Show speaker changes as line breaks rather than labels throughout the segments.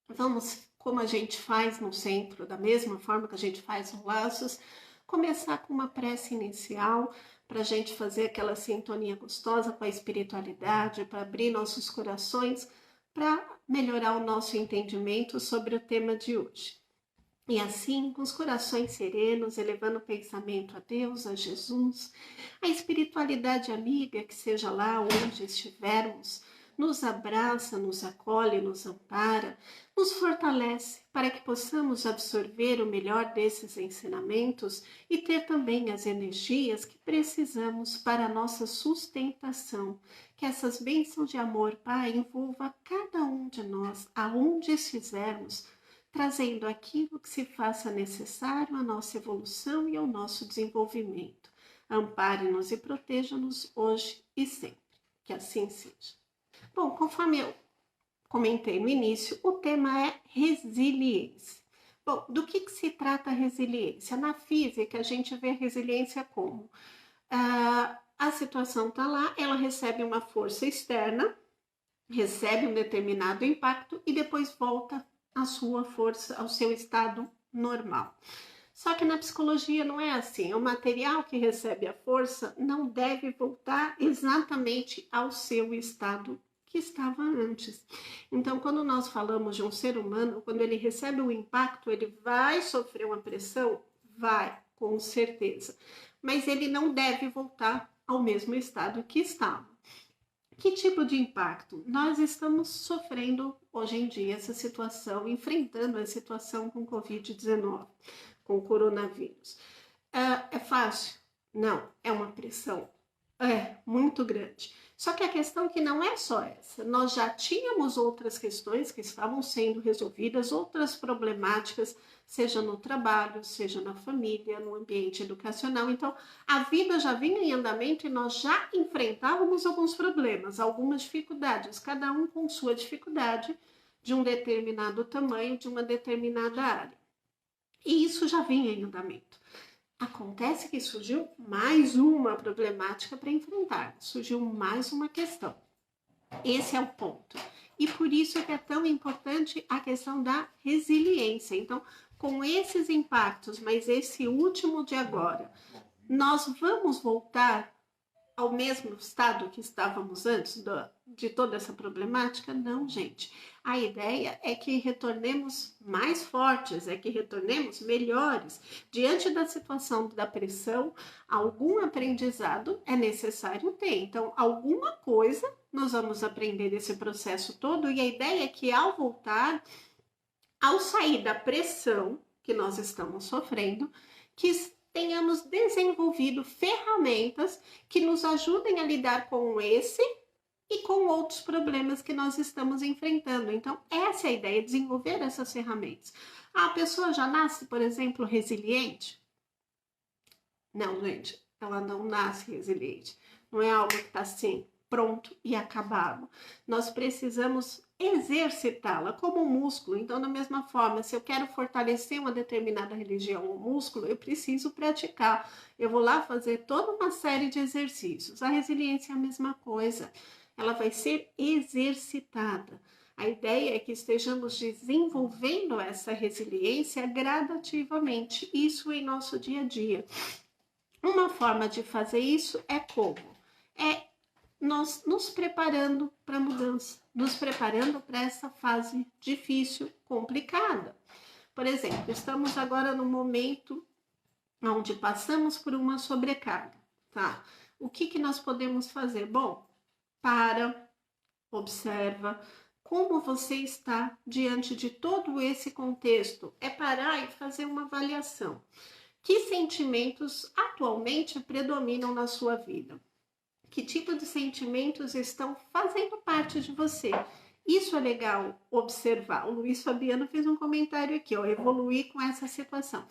Vamos, como a gente faz no centro, da mesma forma que a gente faz no Laços, começar com uma prece inicial para a gente fazer aquela sintonia gostosa com a espiritualidade, para abrir nossos corações, para melhorar o nosso entendimento sobre o tema de hoje. E assim, com os corações serenos, elevando o pensamento a Deus, a Jesus, a espiritualidade amiga, que seja lá onde estivermos, nos abraça, nos acolhe, nos ampara, nos fortalece para que possamos absorver o melhor desses ensinamentos e ter também as energias que precisamos para a nossa sustentação. Que essas bênçãos de amor, Pai, envolva cada um de nós, aonde estivermos, trazendo aquilo que se faça necessário à nossa evolução e ao nosso desenvolvimento. Ampare-nos e proteja-nos hoje e sempre. Que assim seja. Bom, conforme eu comentei no início, o tema é resiliência. Bom, do que se trata a resiliência? Na física, a gente vê resiliência como a situação está lá, ela recebe uma força externa, recebe um determinado impacto e depois volta à sua força, ao seu estado normal. Só que na psicologia não é assim. O material que recebe a força não deve voltar exatamente ao seu estado que estava antes. Então, quando nós falamos de um ser humano, quando ele recebe um impacto, ele vai sofrer uma pressão? Vai, com certeza. Mas ele não deve voltar ao mesmo estado que estava. Que tipo de impacto? Nós estamos sofrendo hoje em dia essa situação, enfrentando a situação com Covid-19, com o coronavírus. É fácil? Não, é uma pressão muito grande. Só que a questão é que não é só essa. Nós já tínhamos outras questões que estavam sendo resolvidas, outras problemáticas, seja no trabalho, seja na família, no ambiente educacional. Então, a vida já vinha em andamento e nós já enfrentávamos alguns problemas, algumas dificuldades, cada um com sua dificuldade de um determinado tamanho, de uma determinada área. E isso já vinha em andamento. Acontece que surgiu mais uma problemática para enfrentar, surgiu mais uma questão. Esse é o ponto. E por isso que é tão importante a questão da resiliência. Então, com esses impactos, mas esse último de agora, nós vamos voltar ao mesmo estado que estávamos antes de toda essa problemática? Não, gente. A ideia é que retornemos mais fortes, é que retornemos melhores. Diante da situação da pressão, algum aprendizado é necessário ter. Então, alguma coisa nós vamos aprender desse processo todo, e a ideia é que ao voltar, ao sair da pressão que nós estamos sofrendo, que tenhamos desenvolvido ferramentas que nos ajudem a lidar com esse e com outros problemas que nós estamos enfrentando. Então, essa é a ideia, desenvolver essas ferramentas. A pessoa já nasce, por exemplo, resiliente? Não, gente, ela não nasce resiliente. Não é algo que está assim, pronto e acabado. Nós precisamos exercitá-la como um músculo. Então, da mesma forma, se eu quero fortalecer uma determinada religião ou músculo, eu preciso praticar. Eu vou lá fazer toda uma série de exercícios. A resiliência é a mesma coisa. Ela vai ser exercitada. A ideia é que estejamos desenvolvendo essa resiliência gradativamente, isso em nosso dia a dia. Uma forma de fazer isso é como? É nós nos preparando para a mudança, nos preparando para essa fase difícil, complicada. Por exemplo, estamos agora no momento onde passamos por uma sobrecarga, tá? O que nós podemos fazer? Bom, para, observa como você está diante de todo esse contexto. É parar e fazer uma avaliação. Que sentimentos atualmente predominam na sua vida? Que tipo de sentimentos estão fazendo parte de você? Isso é legal observar. O Luiz Fabiano fez um comentário aqui, ó, evoluir com essa situação.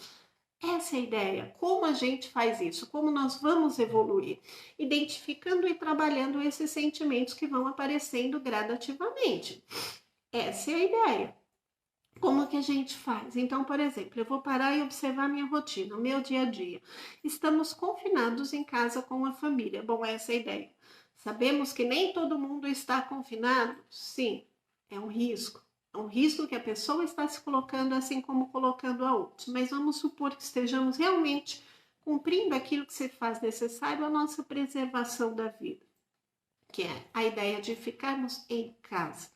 Essa é a ideia. Como a gente faz isso? Como nós vamos evoluir? Identificando e trabalhando esses sentimentos que vão aparecendo gradativamente. Essa é a ideia. Como que a gente faz? Então, por exemplo, eu vou parar e observar minha rotina, o meu dia a dia. Estamos confinados em casa com a família. Bom, essa é a ideia. Sabemos que nem todo mundo está confinado? Sim, é um risco. É um risco que a pessoa está se colocando, assim como colocando a outros. Mas vamos supor que estejamos realmente cumprindo aquilo que se faz necessário à nossa preservação da vida, que é a ideia de ficarmos em casa,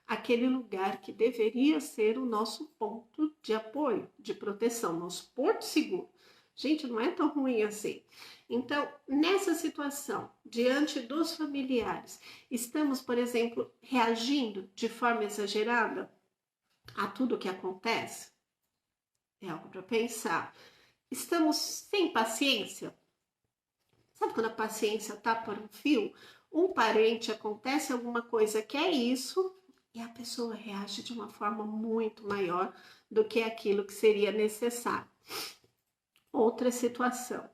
aquele lugar que deveria ser o nosso ponto de apoio, de proteção, nosso porto seguro. Gente, não é tão ruim assim. Então, nessa situação, diante dos familiares, estamos, por exemplo, reagindo de forma exagerada a tudo que acontece? É algo para pensar. Estamos sem paciência? Sabe quando a paciência está por um fio? Um parente, acontece alguma coisa que é isso, e a pessoa reage de uma forma muito maior do que aquilo que seria necessário. Outra situação.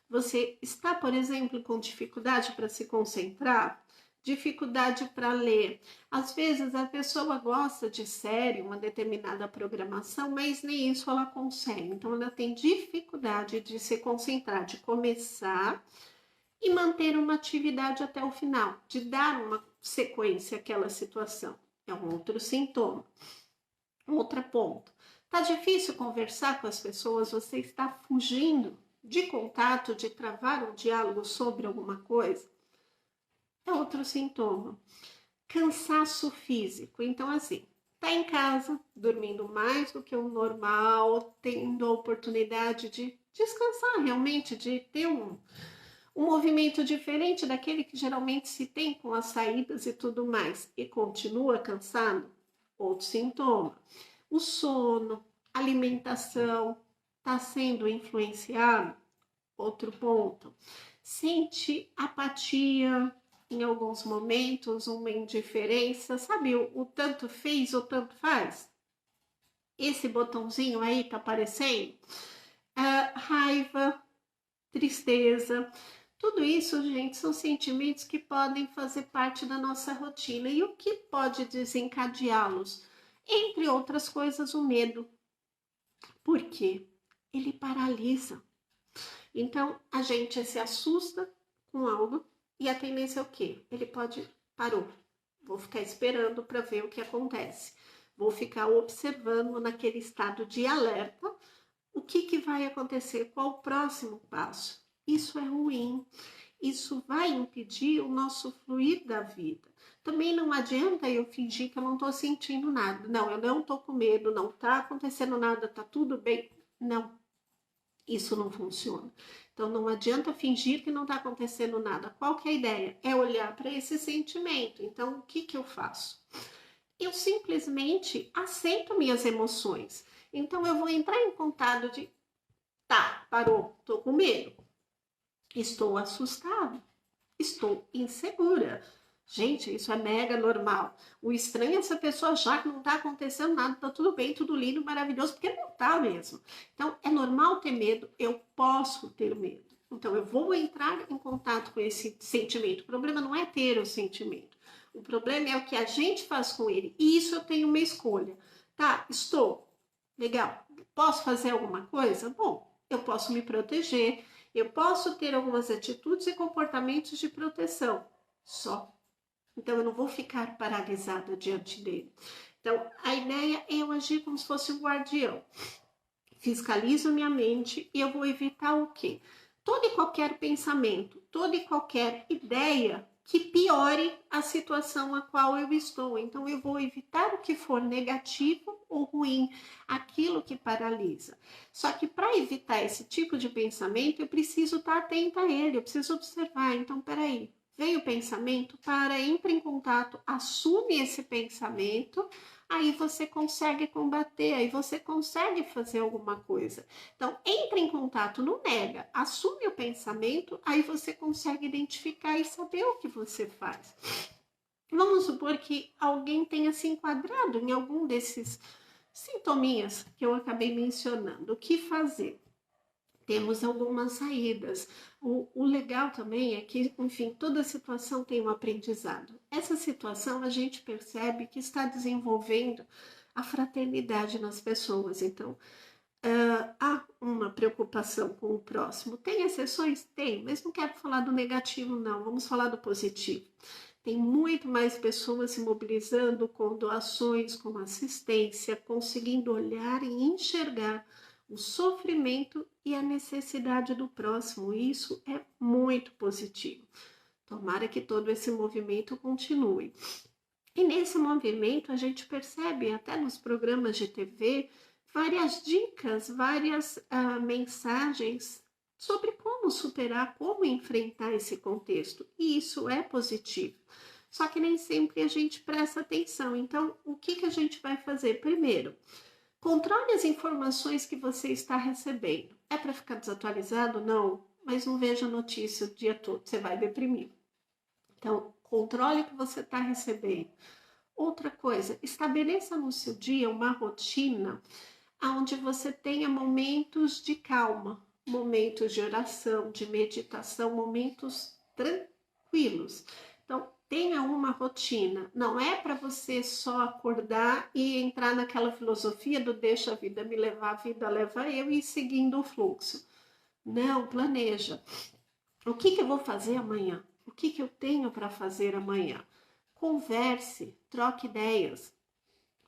Você está, por exemplo, com dificuldade para se concentrar? Dificuldade para ler. Às vezes a pessoa gosta de série, uma determinada programação, mas nem isso ela consegue. Então ela tem dificuldade de se concentrar, de começar e manter uma atividade até o final, de dar uma sequência àquela situação. É um outro sintoma. Outro ponto. Tá difícil conversar com as pessoas, você está fugindo de contato, de travar um diálogo sobre alguma coisa? É outro sintoma. Cansaço físico. Então, assim, tá em casa, dormindo mais do que o normal, tendo a oportunidade de descansar realmente, de ter um movimento diferente daquele que geralmente se tem com as saídas e tudo mais, e continua cansado, outro sintoma. O sono, alimentação, está sendo influenciado, outro ponto. Sente apatia em alguns momentos, uma indiferença, sabe o tanto fez ou tanto faz? Esse botãozinho aí tá aparecendo? Raiva, tristeza, tudo isso, gente, são sentimentos que podem fazer parte da nossa rotina. E o que pode desencadeá-los? Entre outras coisas, o medo. Por quê? Ele paralisa. Então, a gente se assusta com algo e a tendência é o quê? Ele pode, parou, vou ficar esperando para ver o que acontece. Vou ficar observando naquele estado de alerta o que vai acontecer, qual o próximo passo. Isso é ruim, isso vai impedir o nosso fluir da vida. Também não adianta eu fingir que eu não estou sentindo nada. Não, eu não estou com medo, não está acontecendo nada, está tudo bem. Não, isso não funciona. Então não adianta fingir que não está acontecendo nada. Qual que é a ideia? É olhar para esse sentimento. Então o que eu faço? Eu simplesmente aceito minhas emoções. Então eu vou entrar em contato de, tá, parou, estou com medo, estou assustado, estou insegura. Gente, isso é mega normal. O estranho é essa pessoa achar que não está acontecendo nada, tá tudo bem, tudo lindo, maravilhoso, porque não tá mesmo. Então, é normal ter medo, eu posso ter medo. Então, eu vou entrar em contato com esse sentimento. O problema não é ter o sentimento. O problema é o que a gente faz com ele. E isso eu tenho uma escolha. Tá, estou. Legal. Posso fazer alguma coisa? Bom, eu posso me proteger, eu posso ter algumas atitudes e comportamentos de proteção. Só. Então, eu não vou ficar paralisada diante dele. Então, a ideia é eu agir como se fosse um guardião. Fiscalizo minha mente e eu vou evitar o quê? Todo e qualquer pensamento, toda e qualquer ideia que piore a situação a qual eu estou. Então, eu vou evitar o que for negativo ou ruim, aquilo que paralisa. Só que para evitar esse tipo de pensamento, eu preciso estar atenta a ele, eu preciso observar. Então, peraí, veio o pensamento, entra em contato, assume esse pensamento, aí você consegue combater, aí você consegue fazer alguma coisa. Então, entra em contato, não nega, assume o pensamento, aí você consegue identificar e saber o que você faz. Vamos supor que alguém tenha se enquadrado em algum desses sintominhas que eu acabei mencionando. O que fazer? Temos algumas saídas. O legal também é que, enfim, toda situação tem um aprendizado. Essa situação a gente percebe que está desenvolvendo a fraternidade nas pessoas. Então, há uma preocupação com o próximo. Tem exceções? Tem, mas não quero falar do negativo, não. Vamos falar do positivo. Tem muito mais pessoas se mobilizando com doações, com assistência, conseguindo olhar e enxergar o sofrimento e a necessidade do próximo. Isso é muito positivo. Tomara que todo esse movimento continue. E nesse movimento a gente percebe até nos programas de TV várias dicas, várias mensagens sobre como superar, como enfrentar esse contexto. E isso é positivo. Só que nem sempre a gente presta atenção. Então, o que a gente vai fazer? Primeiro, controle as informações que você está recebendo. É para ficar desatualizado? Não. Mas não veja notícia o dia todo, você vai deprimir. Então, controle o que você está recebendo. Outra coisa, estabeleça no seu dia uma rotina onde você tenha momentos de calma, momentos de oração, de meditação, momentos tranquilos. Então, tenha uma rotina. Não é para você só acordar e entrar naquela filosofia do deixa a vida me levar, a vida leva eu e ir seguindo o fluxo. Não, planeja. O que eu vou fazer amanhã? O que eu tenho para fazer amanhã? Converse, troque ideias,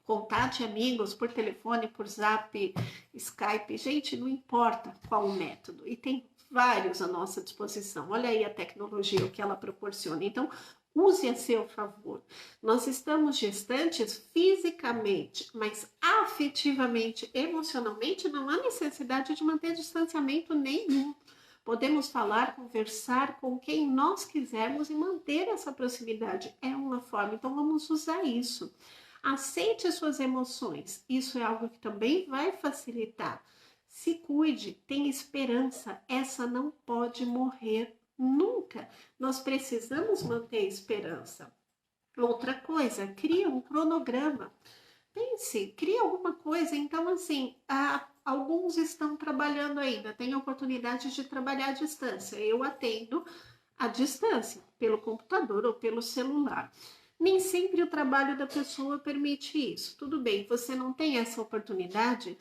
contate amigos por telefone, por zap, Skype. Gente, não importa qual o método. E tem vários à nossa disposição. Olha aí a tecnologia, o que ela proporciona. Então, use a seu favor. Nós estamos distantes fisicamente, mas afetivamente, emocionalmente, não há necessidade de manter distanciamento nenhum. Podemos falar, conversar com quem nós quisermos e manter essa proximidade. É uma forma, então vamos usar isso. Aceite as suas emoções, isso é algo que também vai facilitar. Se cuide, tenha esperança, essa não pode morrer nunca. Nós precisamos manter esperança. Outra coisa, cria um cronograma. Pense, cria alguma coisa. Então, assim, alguns estão trabalhando ainda, têm a oportunidade de trabalhar à distância. Eu atendo à distância, pelo computador ou pelo celular. Nem sempre o trabalho da pessoa permite isso. Tudo bem, você não tem essa oportunidade,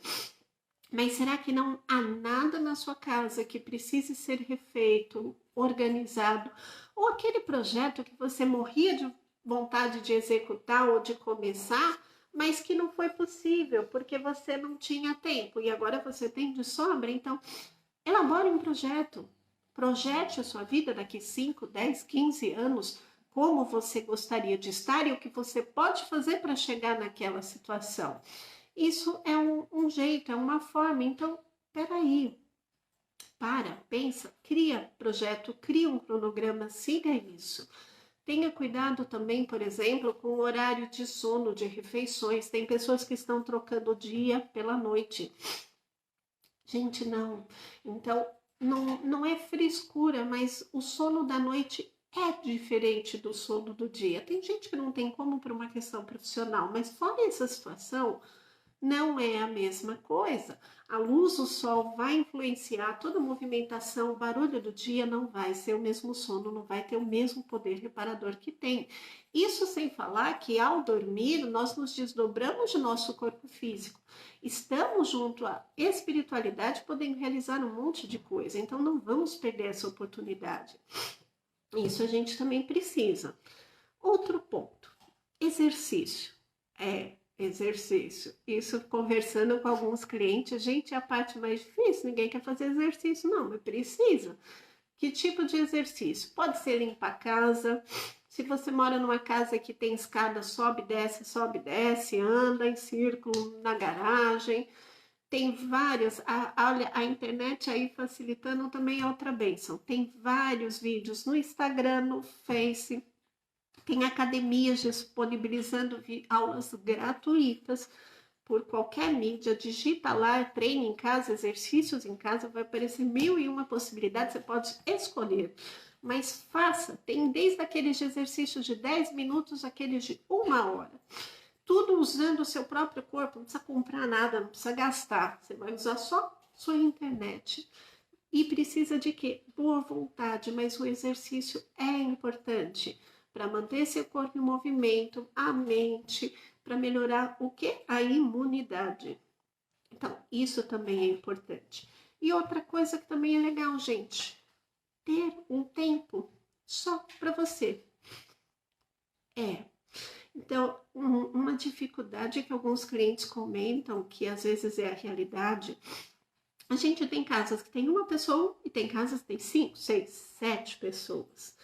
mas será que não há nada na sua casa que precise ser refeito, organizado? Ou aquele projeto que você morria de vontade de executar ou de começar, mas que não foi possível porque você não tinha tempo e agora você tem de sobra? Então, elabore um projeto. Projete a sua vida daqui 5, 10, 15 anos, como você gostaria de estar e o que você pode fazer para chegar naquela situação. Isso é um jeito, é uma forma. Então, peraí, pensa, cria projeto, cria um cronograma, siga isso. Tenha cuidado também, por exemplo, com o horário de sono, de refeições. Tem pessoas que estão trocando o dia pela noite. Gente, não. Então, não é frescura, mas o sono da noite é diferente do sono do dia. Tem gente que não tem como por uma questão profissional, mas fora essa situação, não é a mesma coisa. A luz do sol vai influenciar toda a movimentação, o barulho do dia não vai ser o mesmo sono, não vai ter o mesmo poder reparador que tem. Isso sem falar que ao dormir nós nos desdobramos de nosso corpo físico. Estamos junto à espiritualidade, podendo realizar um monte de coisa. Então não vamos perder essa oportunidade. Isso a gente também precisa. Outro ponto, exercício. Exercício. Isso conversando com alguns clientes, gente, é a parte mais difícil, ninguém quer fazer exercício, não, mas precisa. Que tipo de exercício? Pode ser limpar a casa. Se você mora numa casa que tem escada, sobe, desce, anda em círculo na garagem. Tem várias, olha, a internet aí facilitando também é outra bênção. Tem vários vídeos no Instagram, no Face, tem academias disponibilizando aulas gratuitas por qualquer mídia. Digita lá, treine em casa, exercícios em casa, vai aparecer 1001 possibilidades, você pode escolher. Mas faça, tem desde aqueles exercícios de 10 minutos, aqueles de 1 hora. Tudo usando o seu próprio corpo, não precisa comprar nada, não precisa gastar. Você vai usar só sua internet. E precisa de quê? Boa vontade, mas o exercício é importante para manter seu corpo em movimento, a mente, para melhorar o que? A imunidade. Então, isso também é importante. E outra coisa que também é legal, gente, ter um tempo só para você. É. Então, uma dificuldade que alguns clientes comentam, que às vezes é a realidade, a gente tem casas que tem uma pessoa e tem casas que tem 5, 6, 7 pessoas.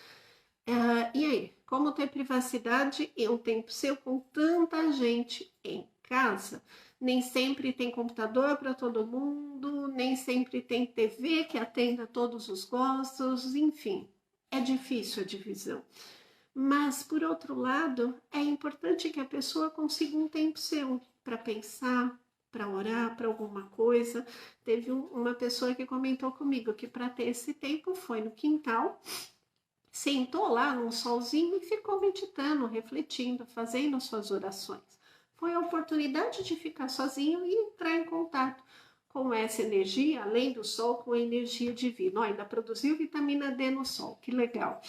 E aí, como ter privacidade em um tempo seu com tanta gente em casa? Nem sempre tem computador para todo mundo, nem sempre tem TV que atenda todos os gostos, enfim, é difícil a divisão. Mas, por outro lado, é importante que a pessoa consiga um tempo seu para pensar, para orar, para alguma coisa. Teve uma pessoa que comentou comigo que para ter esse tempo foi no quintal, sentou lá num solzinho e ficou meditando, refletindo, fazendo suas orações. Foi a oportunidade de ficar sozinho e entrar em contato com essa energia, além do sol, com a energia divina. Ainda produziu vitamina D no sol, que legal.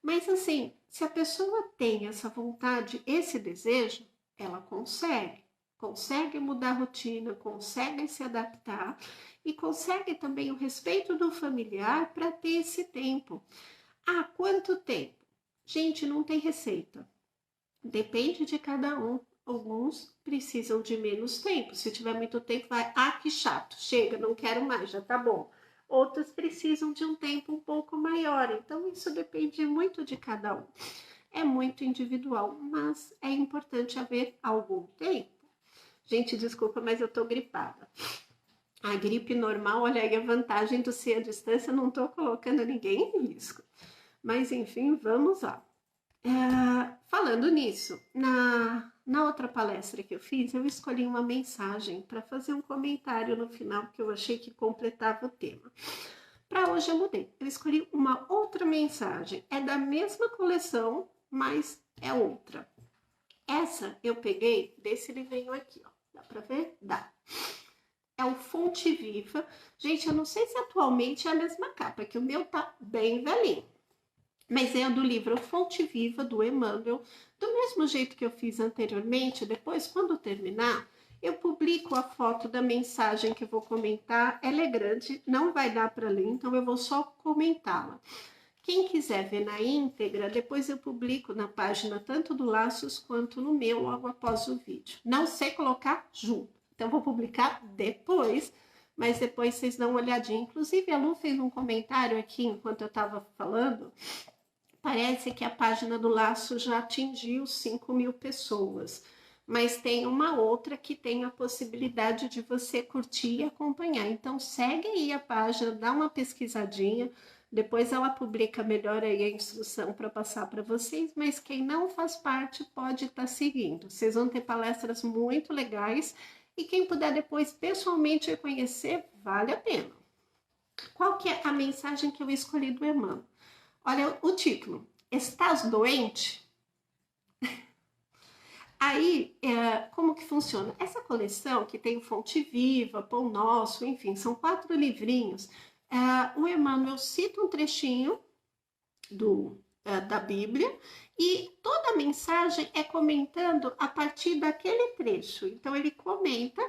Mas assim, se a pessoa tem essa vontade, esse desejo, ela consegue mudar a rotina, consegue se adaptar e consegue também o respeito do familiar para ter esse tempo. Ah, quanto tempo? Gente, não tem receita. Depende de cada um. Alguns precisam de menos tempo. Se tiver muito tempo, vai, que chato, chega, não quero mais, já tá bom. Outros precisam de um tempo um pouco maior. Então, isso depende muito de cada um. É muito individual, mas é importante haver algum tempo. Gente, desculpa, mas eu tô gripada. A gripe normal, olha aí a vantagem do ser à distância, não tô colocando ninguém em risco. Mas, enfim, vamos lá. Falando nisso, na outra palestra que eu fiz, eu escolhi uma mensagem para fazer um comentário no final que eu achei que completava o tema. Para hoje eu mudei, eu escolhi uma outra mensagem, é da mesma coleção, mas é outra. Essa eu peguei desse livrinho aqui, ó. Dá para ver? Dá. É o Fonte Viva. Gente, eu não sei se atualmente é a mesma capa, que o meu tá bem velhinho. Mas é do livro Fonte Viva, do Emmanuel. Do mesmo jeito que eu fiz anteriormente, depois, quando terminar, eu publico a foto da mensagem que eu vou comentar. Ela é grande, não vai dar para ler, então eu vou só comentá-la. Quem quiser ver na íntegra, depois eu publico na página tanto do Laços quanto no meu, logo após o vídeo. Não sei colocar junto, então vou publicar depois, mas depois vocês dão uma olhadinha. Inclusive, a Lu fez um comentário aqui enquanto eu estava falando. Parece que a página do Laço já atingiu 5.000 pessoas, mas tem uma outra que tem a possibilidade de você curtir e acompanhar. Então segue aí a página, dá uma pesquisadinha, depois ela publica melhor aí a instrução para passar para vocês, mas quem não faz parte pode estar seguindo. Vocês vão ter palestras muito legais e quem puder depois pessoalmente conhecer, vale a pena. Qual que é a mensagem que eu escolhi do Emmanuel? Olha o título, Estás doente? Aí, como que funciona? Essa coleção que tem Fonte Viva, Pão Nosso, enfim, são 4 livrinhos. O Emmanuel cita um trechinho da Bíblia e toda a mensagem é comentando a partir daquele trecho. Então, ele comenta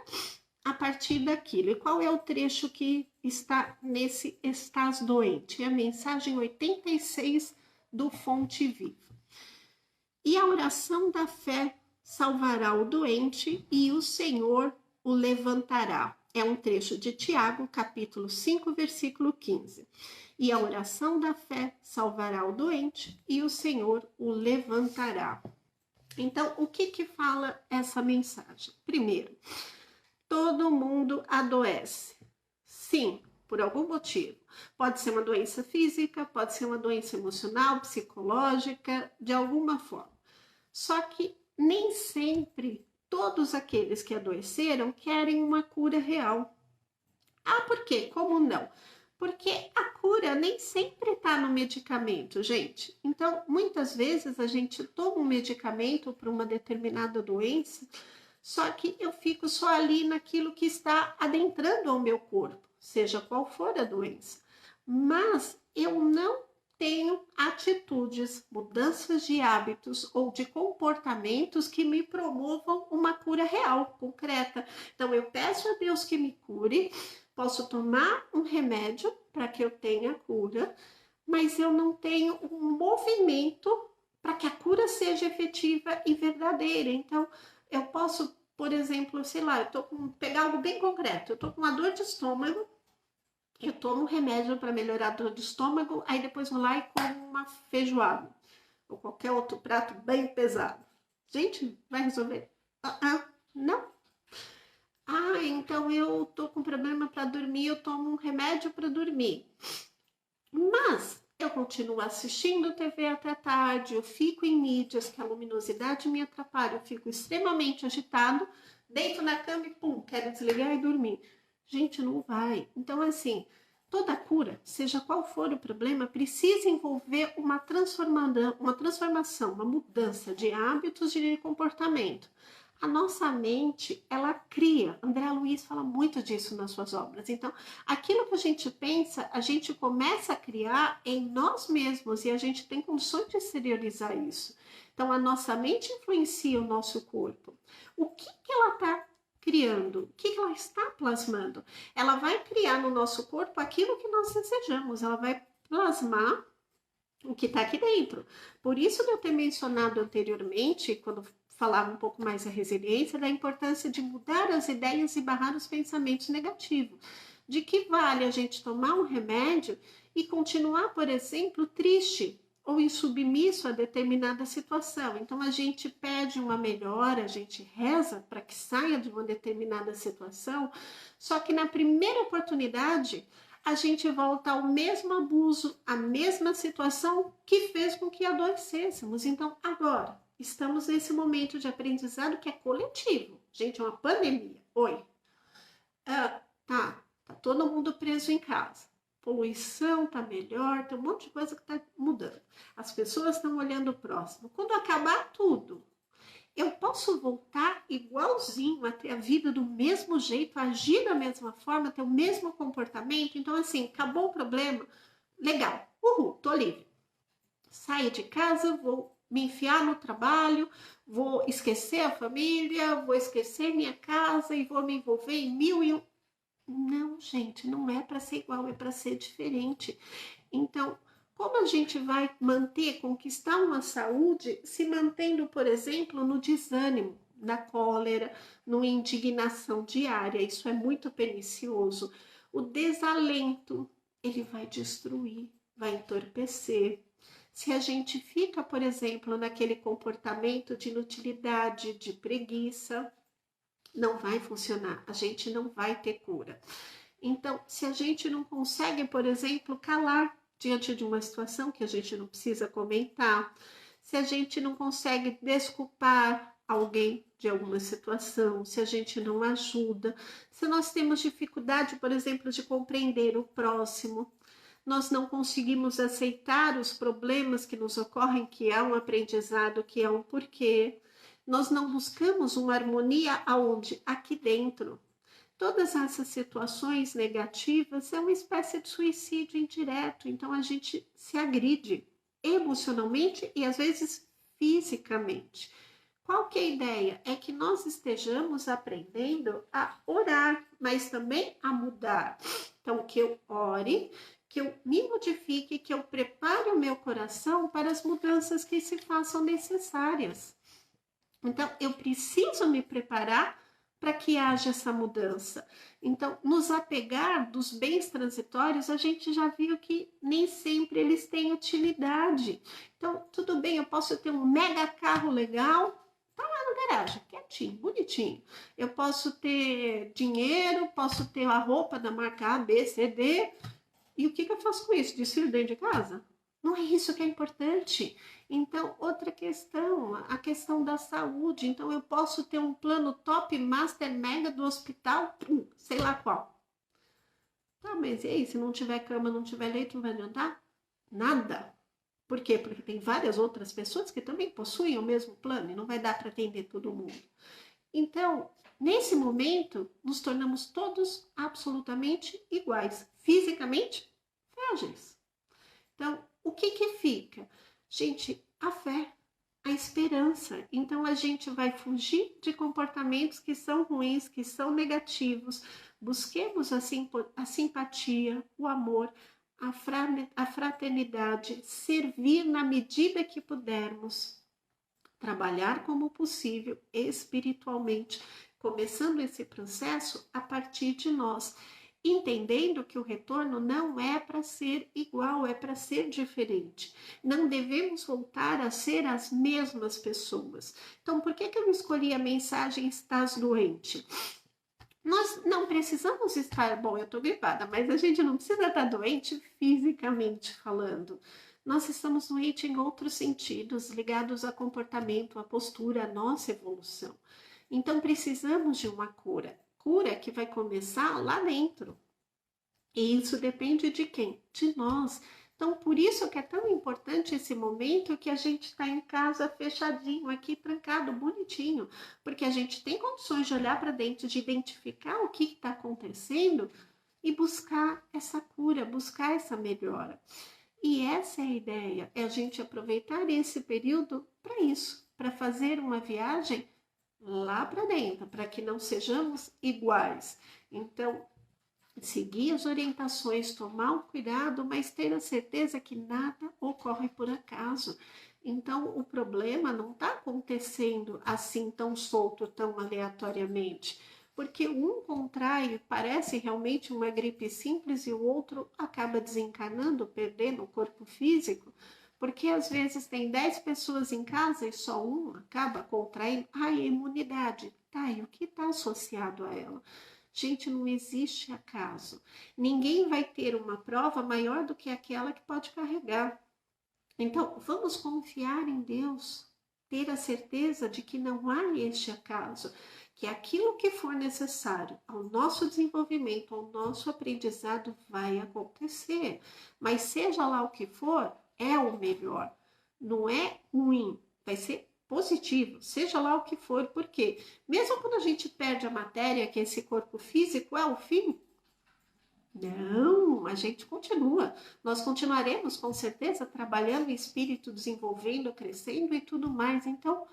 a partir daquilo. E qual é o trecho que está nesse Estás doente? É a mensagem 86 do Fonte Viva. E a oração da fé salvará o doente e o Senhor o levantará. É um trecho de Tiago, capítulo 5, versículo 15. E a oração da fé salvará o doente e o Senhor o levantará. Então, o que fala essa mensagem? Primeiro, todo mundo adoece. Sim, por algum motivo. Pode ser uma doença física, pode ser uma doença emocional, psicológica, de alguma forma. Só que nem sempre todos aqueles que adoeceram querem uma cura real. Por quê? Como não? Porque a cura nem sempre está no medicamento, gente. Então, muitas vezes a gente toma um medicamento para uma determinada doença, só que eu fico só ali naquilo que está adentrando ao meu corpo, seja qual for a doença. Mas eu não tenho atitudes, mudanças de hábitos ou de comportamentos que me promovam uma cura real, concreta. Então, eu peço a Deus que me cure, posso tomar um remédio para que eu tenha cura, mas eu não tenho um movimento para que a cura seja efetiva e verdadeira. Então, eu posso, por exemplo, sei lá, pegar algo bem concreto, eu tô com uma dor de estômago, eu tomo um remédio para melhorar a dor de estômago, aí depois vou lá e como uma feijoada ou qualquer outro prato bem pesado. Gente, vai resolver? Não. Então eu tô com problema para dormir, eu tomo um remédio para dormir. Mas eu continuo assistindo TV até tarde, eu fico em mídias que a luminosidade me atrapalha, eu fico extremamente agitado, deito na cama e pum, quero desligar e dormir. Gente, não vai. Então, assim, toda cura, seja qual for o problema, precisa envolver uma transformação, uma mudança de hábitos e de comportamento. A nossa mente, ela cria. André Luiz fala muito disso nas suas obras. Então, aquilo que a gente pensa, a gente começa a criar em nós mesmos e a gente tem condições de exteriorizar isso. Então, a nossa mente influencia o nosso corpo. O que ela está criando? O que ela está plasmando? Ela vai criar no nosso corpo aquilo que nós desejamos. Ela vai plasmar o que está aqui dentro. Por isso eu ter mencionado anteriormente, quando falava um pouco mais da resiliência, da importância de mudar as ideias e barrar os pensamentos negativos. De que vale a gente tomar um remédio e continuar, por exemplo, triste ou insubmisso a determinada situação. Então a gente pede uma melhora, a gente reza para que saia de uma determinada situação, só que na primeira oportunidade a gente volta ao mesmo abuso, à mesma situação que fez com que adoecêssemos. Então agora estamos nesse momento de aprendizado que é coletivo. Gente, é uma pandemia. Oi. Tá todo mundo preso em casa. Poluição tá melhor, tem um monte de coisa que tá mudando. As pessoas estão olhando o próximo. Quando acabar tudo, eu posso voltar igualzinho a ter a vida do mesmo jeito, agir da mesma forma, ter o mesmo comportamento. Então, assim, acabou o problema, legal, tô livre. Saio de casa, vou me enfiar no trabalho, vou esquecer a família, vou esquecer minha casa e vou me envolver em mil e um. Não, gente, não é para ser igual, é para ser diferente. Então, como a gente vai conquistar uma saúde se mantendo, por exemplo, no desânimo, na cólera, na indignação diária? Isso é muito pernicioso. O desalento, ele vai destruir, vai entorpecer. Se a gente fica, por exemplo, naquele comportamento de inutilidade, de preguiça, não vai funcionar, a gente não vai ter cura. Então, se a gente não consegue, por exemplo, calar diante de uma situação que a gente não precisa comentar, se a gente não consegue desculpar alguém de alguma situação, se a gente não ajuda, se nós temos dificuldade, por exemplo, de compreender o próximo, nós não conseguimos aceitar os problemas que nos ocorrem, que há um aprendizado, que há um porquê, nós não buscamos uma harmonia aonde? Aqui dentro. Todas essas situações negativas é uma espécie de suicídio indireto, então a gente se agride emocionalmente e às vezes fisicamente. Qual que é a ideia? É que nós estejamos aprendendo a orar, mas também a mudar. Então, que eu ore, que eu me modifique, que eu prepare o meu coração para as mudanças que se façam necessárias. Então, eu preciso me preparar para que haja essa mudança. Então, nos apegar dos bens transitórios, a gente já viu que nem sempre eles têm utilidade. Então, tudo bem, eu posso ter um mega carro legal, tá lá na garagem, quietinho, bonitinho. Eu posso ter dinheiro, posso ter a roupa da marca A, B, C, D. E o que eu faço com isso? Desfilo dentro de casa? Não é isso que é importante. Então, outra questão, a questão da saúde. Então, eu posso ter um plano top, master, mega do hospital, sei lá qual. Tá, mas e aí? Se não tiver cama, não tiver leito, não vai adiantar? Nada. Por quê? Porque tem várias outras pessoas que também possuem o mesmo plano e não vai dar para atender todo mundo. Então, nesse momento, nos tornamos todos absolutamente iguais. Fisicamente, frágeis. Então, o que fica? Gente, a fé, a esperança. Então, a gente vai fugir de comportamentos que são ruins, que são negativos. Busquemos a simpatia, o amor, a fraternidade, servir na medida que pudermos, trabalhar como possível espiritualmente, começando esse processo a partir de nós, entendendo que o retorno não é para ser igual, é para ser diferente. Não devemos voltar a ser as mesmas pessoas. Então, por que eu escolhi a mensagem "estás doente"? Nós não precisamos estar, bom, eu estou gripada, mas a gente não precisa estar doente fisicamente falando. Nós estamos doentes em outros sentidos, ligados a comportamento, a postura, a nossa evolução. Então precisamos de uma cura. Cura que vai começar lá dentro. E isso depende de quem? De nós. Então, por isso que é tão importante esse momento que a gente está em casa fechadinho, aqui trancado, bonitinho, porque a gente tem condições de olhar para dentro, de identificar o que está acontecendo e buscar essa cura, buscar essa melhora. E essa é a ideia, é a gente aproveitar esse período para isso, para fazer uma viagem lá para dentro, para que não sejamos iguais. Então, seguir as orientações, tomar um cuidado, mas ter a certeza que nada ocorre por acaso. Então, o problema não está acontecendo assim tão solto, tão aleatoriamente, porque um contrai, parece realmente uma gripe simples e o outro acaba desencarnando, perdendo o corpo físico, porque às vezes tem 10 pessoas em casa e só uma acaba contraindo a imunidade. Tá, e o que está associado a ela? Gente, não existe acaso. Ninguém vai ter uma prova maior do que aquela que pode carregar. Então, vamos confiar em Deus, ter a certeza de que não há este acaso, que aquilo que for necessário ao nosso desenvolvimento, ao nosso aprendizado, vai acontecer. Mas seja lá o que for, é o melhor. Não é ruim, vai ser positivo, seja lá o que for, porque mesmo quando a gente perde a matéria, que é esse corpo físico, é o fim. Não, a gente continua. Nós continuaremos com certeza trabalhando em espírito, desenvolvendo, crescendo e tudo mais. Então,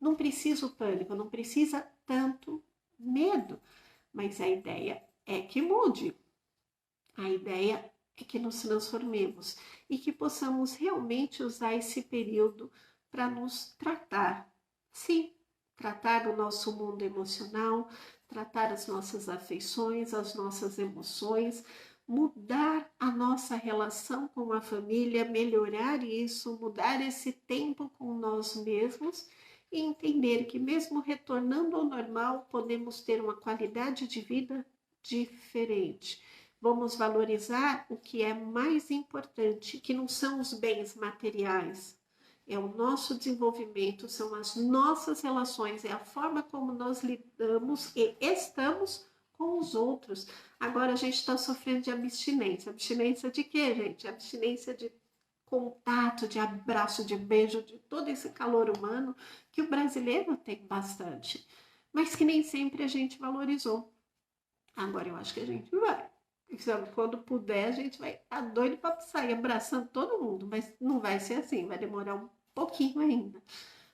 não precisa o pânico, não precisa tanto medo. Mas a ideia é que mude. A ideia é que nos transformemos e que possamos realmente usar esse período para nos tratar. Sim, tratar do nosso mundo emocional, tratar as nossas afeições, as nossas emoções, mudar a nossa relação com a família, melhorar isso, mudar esse tempo com nós mesmos e entender que mesmo retornando ao normal, podemos ter uma qualidade de vida diferente. Vamos valorizar o que é mais importante, que não são os bens materiais, é o nosso desenvolvimento, são as nossas relações, é a forma como nós lidamos e estamos com os outros. Agora a gente está sofrendo de abstinência. Abstinência de quê, gente? Abstinência de contato, de abraço, de beijo, de todo esse calor humano que o brasileiro tem bastante, mas que nem sempre a gente valorizou. Agora eu acho que a gente vai. Quando puder, a gente vai estar doido para sair abraçando todo mundo, mas não vai ser assim, vai demorar um pouquinho ainda.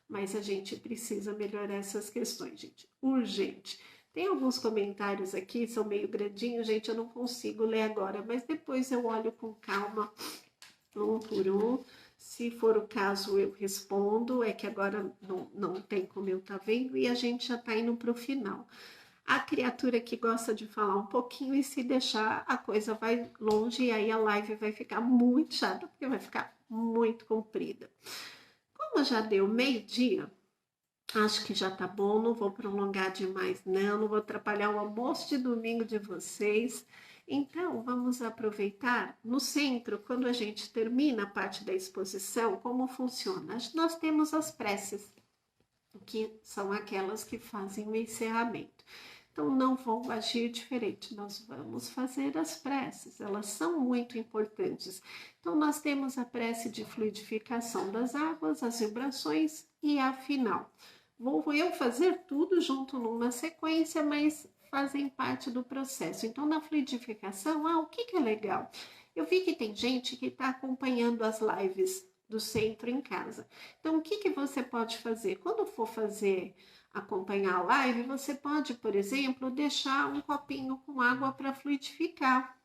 Mas a gente precisa melhorar essas questões, gente. Urgente. Tem alguns comentários aqui, são meio grandinhos, gente, eu não consigo ler agora, mas depois eu olho com calma, um por um. Se for o caso, eu respondo. É que agora não tem como eu estar vendo e a gente já está indo para o final. A criatura que gosta de falar um pouquinho e se deixar a coisa vai longe e aí a live vai ficar muito chata, porque vai ficar muito comprida. Como já deu meio-dia, acho que já tá bom, não vou prolongar demais não vou atrapalhar o almoço de domingo de vocês. Então, vamos aproveitar no centro, quando a gente termina a parte da exposição, como funciona? Nós temos as preces, que são aquelas que fazem o encerramento. Então, não vão agir diferente, nós vamos fazer as preces, elas são muito importantes. Então, nós temos a prece de fluidificação das águas, as vibrações e a final. Vou eu fazer tudo junto numa sequência, mas fazem parte do processo. Então, na fluidificação, o que é legal? Eu vi que tem gente que está acompanhando as lives do centro em casa. Então, o que você pode fazer? Quando for acompanhar a live, você pode, por exemplo, deixar um copinho com água para fluidificar.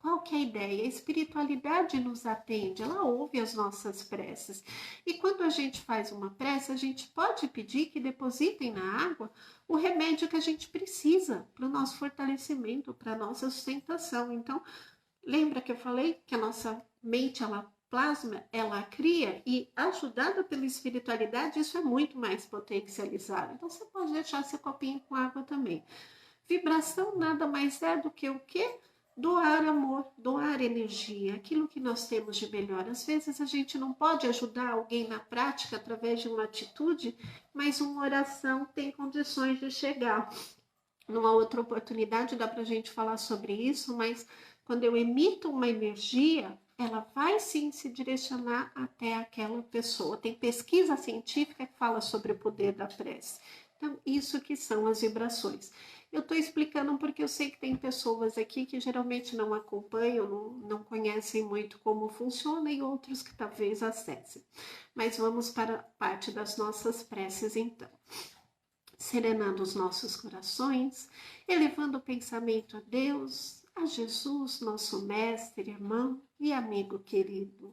Qual que é a ideia? A espiritualidade nos atende, ela ouve as nossas preces. E quando a gente faz uma prece, a gente pode pedir que depositem na água o remédio que a gente precisa para o nosso fortalecimento, para a nossa sustentação. Então, lembra que eu falei que a nossa mente, ela plasma, ela cria, e ajudada pela espiritualidade, isso é muito mais potencializado. Então, você pode deixar seu copinho com água também. Vibração nada mais é do que o quê? Doar amor, doar energia, aquilo que nós temos de melhor. Às vezes a gente não pode ajudar alguém na prática através de uma atitude, mas uma oração tem condições de chegar. Numa outra oportunidade dá para a gente falar sobre isso, mas quando eu emito uma energia, ela vai sim se direcionar até aquela pessoa. Tem pesquisa científica que fala sobre o poder da prece. Então, isso que são as vibrações. Eu estou explicando porque eu sei que tem pessoas aqui que geralmente não acompanham, não conhecem muito como funciona, e outros que talvez acessem. Mas vamos para a parte das nossas preces então. Serenando os nossos corações, elevando o pensamento a Deus, a Jesus, nosso mestre, irmão e amigo querido.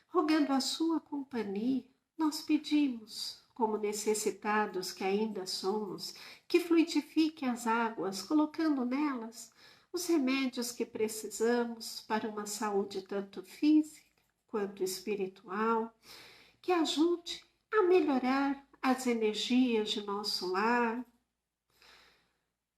Rogando a sua companhia, nós pedimos, como necessitados que ainda somos, que fluidifique as águas, colocando nelas os remédios que precisamos para uma saúde tanto física quanto espiritual, que ajude a melhorar as energias de nosso lar,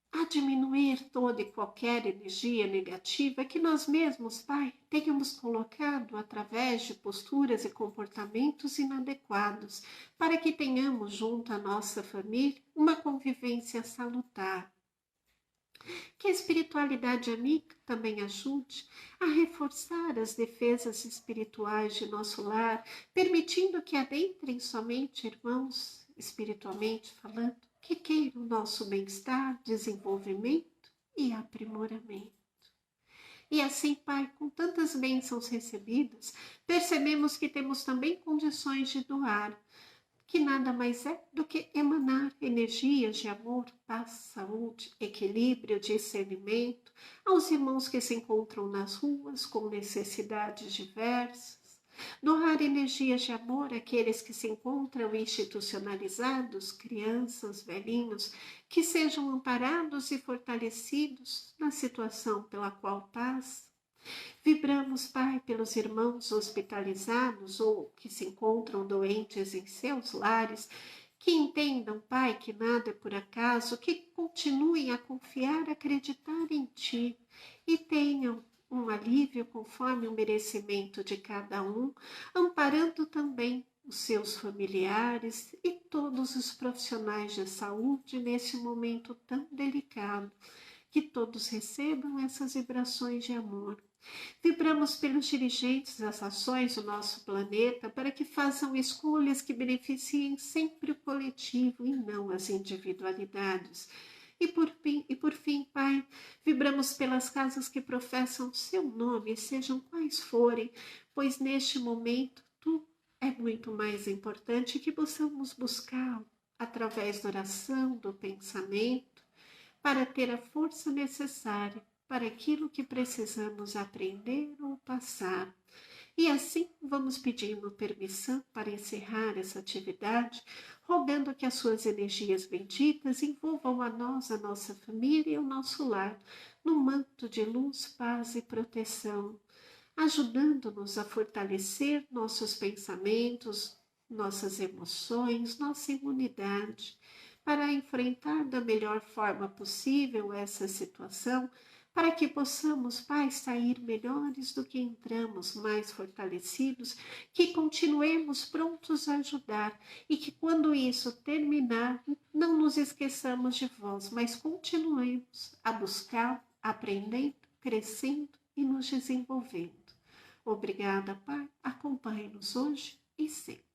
a diminuir toda e qualquer energia negativa que nós mesmos, Pai, tenhamos colocado através de posturas e comportamentos inadequados, para que tenhamos junto à nossa família uma convivência salutar. Que a espiritualidade amiga também ajude a reforçar as defesas espirituais de nosso lar, permitindo que adentrem somente irmãos, espiritualmente falando, que queiram o nosso bem-estar, desenvolvimento e aprimoramento. E assim, Pai, com tantas bênçãos recebidas, percebemos que temos também condições de doar, que nada mais é do que emanar energias de amor, paz, saúde, equilíbrio, discernimento aos irmãos que se encontram nas ruas com necessidades diversas. Doar energias de amor àqueles que se encontram institucionalizados, crianças, velhinhos, que sejam amparados e fortalecidos na situação pela qual passam. Vibramos, Pai, pelos irmãos hospitalizados ou que se encontram doentes em seus lares, que entendam, Pai, que nada é por acaso, que continuem a confiar, acreditar em Ti e tenham um alívio conforme o merecimento de cada um, amparando também os seus familiares e todos os profissionais de saúde nesse momento tão delicado, que todos recebam essas vibrações de amor. Vibramos pelos dirigentes das ações do nosso planeta para que façam escolhas que beneficiem sempre o coletivo e não as individualidades. E por fim, Pai, vibramos pelas casas que professam seu nome, sejam quais forem, pois neste momento tu é muito mais importante que possamos buscar através da oração, do pensamento, para ter a força necessária para aquilo que precisamos aprender ou passar. E assim vamos pedindo permissão para encerrar essa atividade, rogando que as suas energias benditas envolvam a nós, a nossa família e o nosso lar, no manto de luz, paz e proteção, ajudando-nos a fortalecer nossos pensamentos, nossas emoções, nossa imunidade, para enfrentar da melhor forma possível essa situação, para que possamos, Pai, sair melhores do que entramos, mais fortalecidos, que continuemos prontos a ajudar e que quando isso terminar, não nos esqueçamos de vós, mas continuemos a buscar, aprendendo, crescendo e nos desenvolvendo. Obrigada, Pai. Acompanhe-nos hoje e sempre.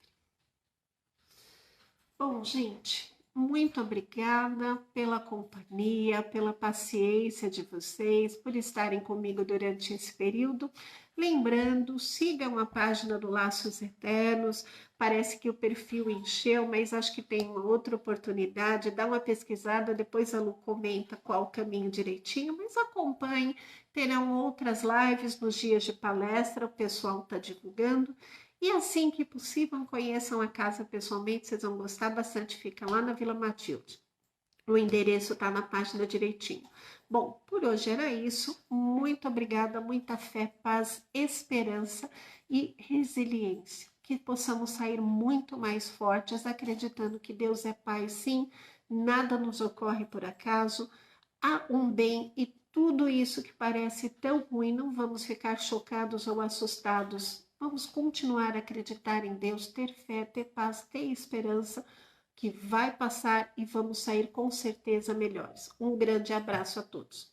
Bom, gente, muito obrigada pela companhia, pela paciência de vocês, por estarem comigo durante esse período. Lembrando, sigam a página do Laços Eternos. Parece que o perfil encheu, mas acho que tem uma outra oportunidade. Dá uma pesquisada, depois a Lu comenta qual o caminho direitinho, mas acompanhe. Terão outras lives nos dias de palestra, o pessoal está divulgando. E assim que possível, conheçam a casa pessoalmente, vocês vão gostar bastante. Fica lá na Vila Matilde. O endereço está na página direitinho. Bom, por hoje era isso. Muito obrigada, muita fé, paz, esperança e resiliência. Que possamos sair muito mais fortes, acreditando que Deus é Pai, sim, nada nos ocorre por acaso, há um bem e tudo isso que parece tão ruim, não vamos ficar chocados ou assustados. Vamos continuar a acreditar em Deus, ter fé, ter paz, ter esperança, que vai passar e vamos sair com certeza melhores. Um grande abraço a todos.